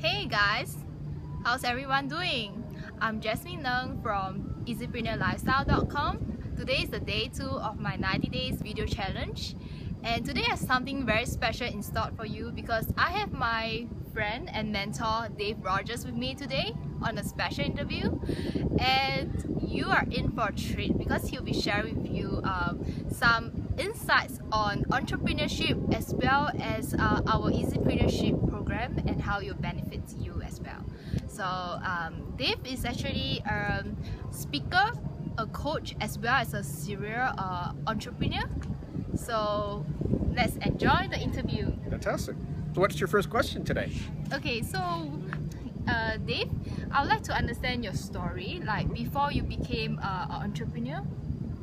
Hey guys, how's everyone doing? I'm Jasmine Leung from EasyPrenneurLifestyle.com. Today is the day 2 of my 90 days video challenge, and today I have something very special in store for you because I have my friend and mentor Dave Rogers with me today on a special interview, and you are in for a treat because he'll be sharing with you some insights on entrepreneurship as well as our Easypreneurship program and how it benefits you as well. So Dave is actually a speaker, a coach, as well as a serial entrepreneur. So let's enjoy the interview. Fantastic. So what's your first question today? Okay, so Dave, I would like to understand your story. Like before you became an entrepreneur,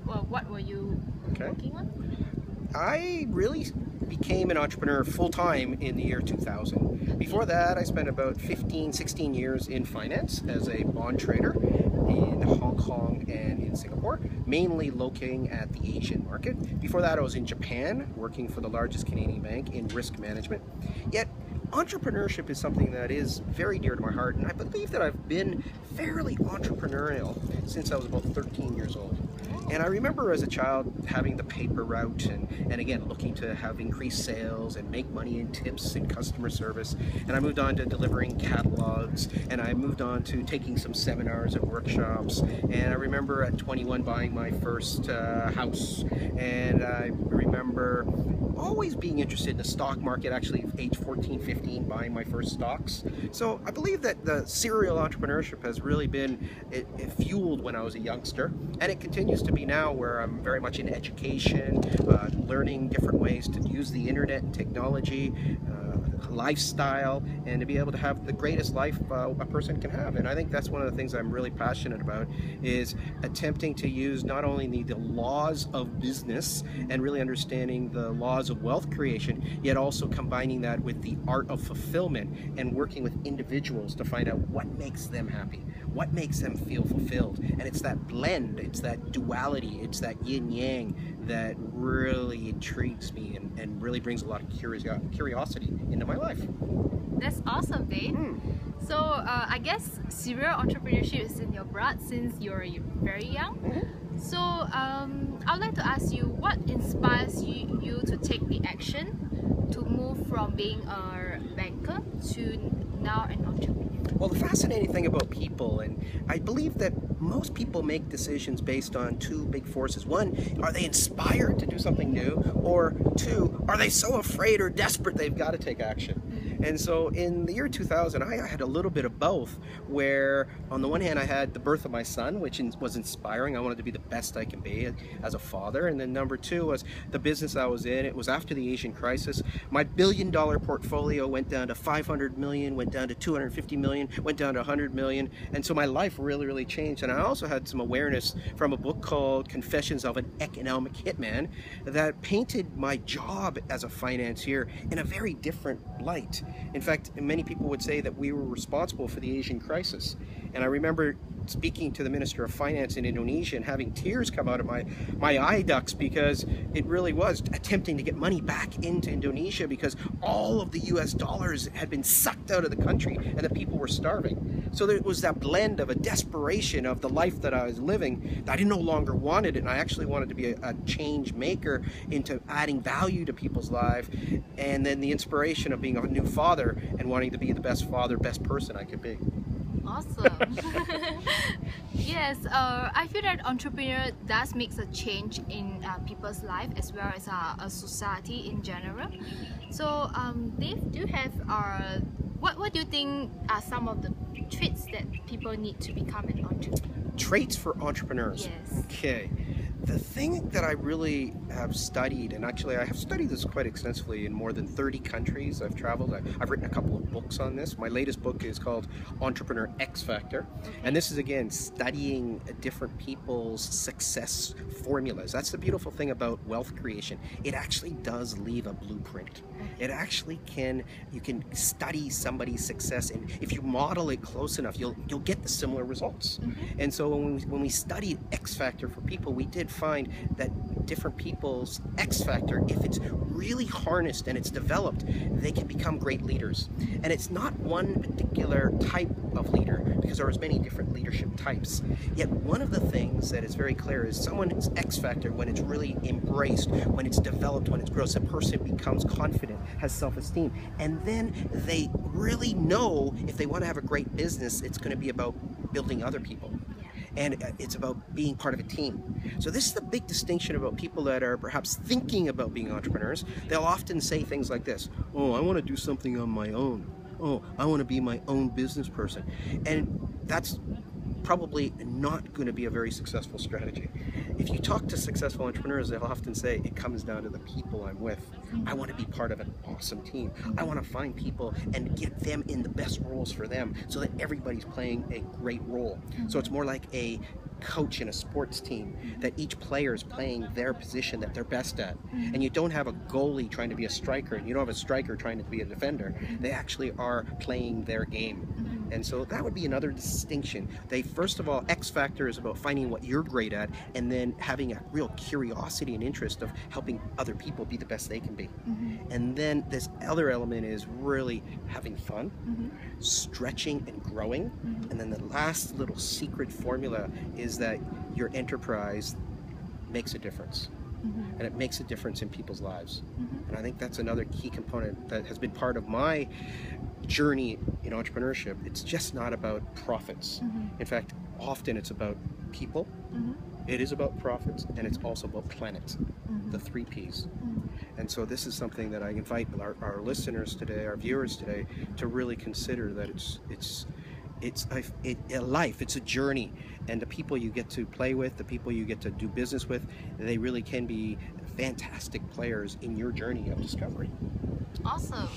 well, what were you working on? I really became an entrepreneur full-time in the year 2000. Before that, I spent about 16 years in finance as a bond trader in Hong Kong and in Singapore, mainly looking at the Asian market. Before that, I was in Japan, working for the largest Canadian bank in risk management. Yet, entrepreneurship is something that is very dear to my heart, and I believe that I've been fairly entrepreneurial since I was about 13 years old. And I remember as a child having the paper route and again looking to have increased sales and make money in tips and customer service. And I moved on to delivering catalogs, and I moved on to taking some seminars and workshops. And I remember at 21 buying my first house. And I remember always being interested in the stock market, actually age 14, 15, buying my first stocks. So I believe that the serial entrepreneurship has really been it fueled when I was a youngster, and it continues to be now, where I'm very much in education, learning different ways to use the internet and technology, lifestyle, and to be able to have the greatest life a person can have. And I think that's one of the things I'm really passionate about, is attempting to use not only the laws of business and really understanding the laws of wealth creation, yet also combining that with the art of fulfillment and working with individuals to find out what makes them happy, what makes them feel fulfilled. And it's that blend, it's that duality, it's that yin-yang that really intrigues me and really brings a lot of curiosity into my life. That's awesome, Dave. So I guess serial entrepreneurship is in your blood since you're very young. So I would like to ask you, what inspires you to take the action to move from being a banker to now an entrepreneur? Well, the fascinating thing about people, and I believe that most people make decisions based on two big forces. One, are they inspired to do something new? Or two, are they so afraid or desperate they've got to take action? And so in the year 2000, I had a little bit of both, where on the one hand I had the birth of my son, which was inspiring. I wanted to be the best I can be as a father. And then number two was the business I was in. It was after the Asian crisis. My billion-dollar portfolio went down to 500 million, went down to 250 million, went down to 100 million. And so my life really changed. And I also had some awareness from a book called Confessions of an Economic Hitman that painted my job as a financier in a very different light. In fact, many people would say that we were responsible for the Asian crisis. And I remember speaking to the Minister of Finance in Indonesia and having tears come out of my eye ducts, because it really was attempting to get money back into Indonesia because all of the US dollars had been sucked out of the country and the people were starving. So there was that blend of a desperation of the life that I was living, that I no longer wanted it, and I actually wanted to be a change maker into adding value to people's lives, and then the inspiration of being a new father and wanting to be the best father, best person I could be. Awesome. Yes, I feel that entrepreneur does make a change in people's life as well as a society in general. So Dave, do you have what do you think are some of the traits that people need to become an entrepreneur? Traits for entrepreneurs? Yes. Okay. The thing that I really have studied, and actually I have studied this quite extensively in more than 30 countries. I've traveled, I've written a couple of books on this. My latest book is called Entrepreneur X Factor. And this is, again, studying different people's success formulas. That's the beautiful thing about wealth creation. It actually does leave a blueprint. It actually you can study somebody's success, and if you model it close enough, you'll get the similar results. And so when we studied X Factor for people, we did find that different people people's X factor, if it's really harnessed and it's developed, they can become great leaders. And it's not one particular type of leader, because there are many different leadership types. Yet one of the things that is very clear is someone's X factor, when it's really embraced, when it's developed, when it's grows, a person becomes confident, has self-esteem, and then they really know if they want to have a great business, it's going to be about building other people. And it's about being part of a team. So this is the big distinction about people that are perhaps thinking about being entrepreneurs. They'll often say things like this: oh, I want to do something on my own. Oh, I want to be my own business person. And that's probably not going to be a very successful strategy. If you talk to successful entrepreneurs, they'll often say it comes down to the people I'm with. I want to be part of an awesome team. I want to find people and get them in the best roles for them so that everybody's playing a great role. So it's more like a coach in a sports team, that each player is playing their position that they're best at. And you don't have a goalie trying to be a striker, and you don't have a striker trying to be a defender. They actually are playing their game. And so that would be another distinction. They, first of all, X factor is about finding what you're great at, and then having a real curiosity and interest of helping other people be the best they can be. And then this other element is really having fun, stretching and growing. And then the last little secret formula is that your enterprise makes a difference. And it makes a difference in people's lives. And I think that's another key component that has been part of my journey in entrepreneurship. It's just not about profits. In fact, often it's about people, it is about profits, and it's also about planet, the 3 Ps. And so this is something that I invite our listeners today, our viewers today, to really consider, that it's a life, it's a journey, and the people you get to play with, the people you get to do business with, they really can be fantastic players in your journey of discovery. Awesome.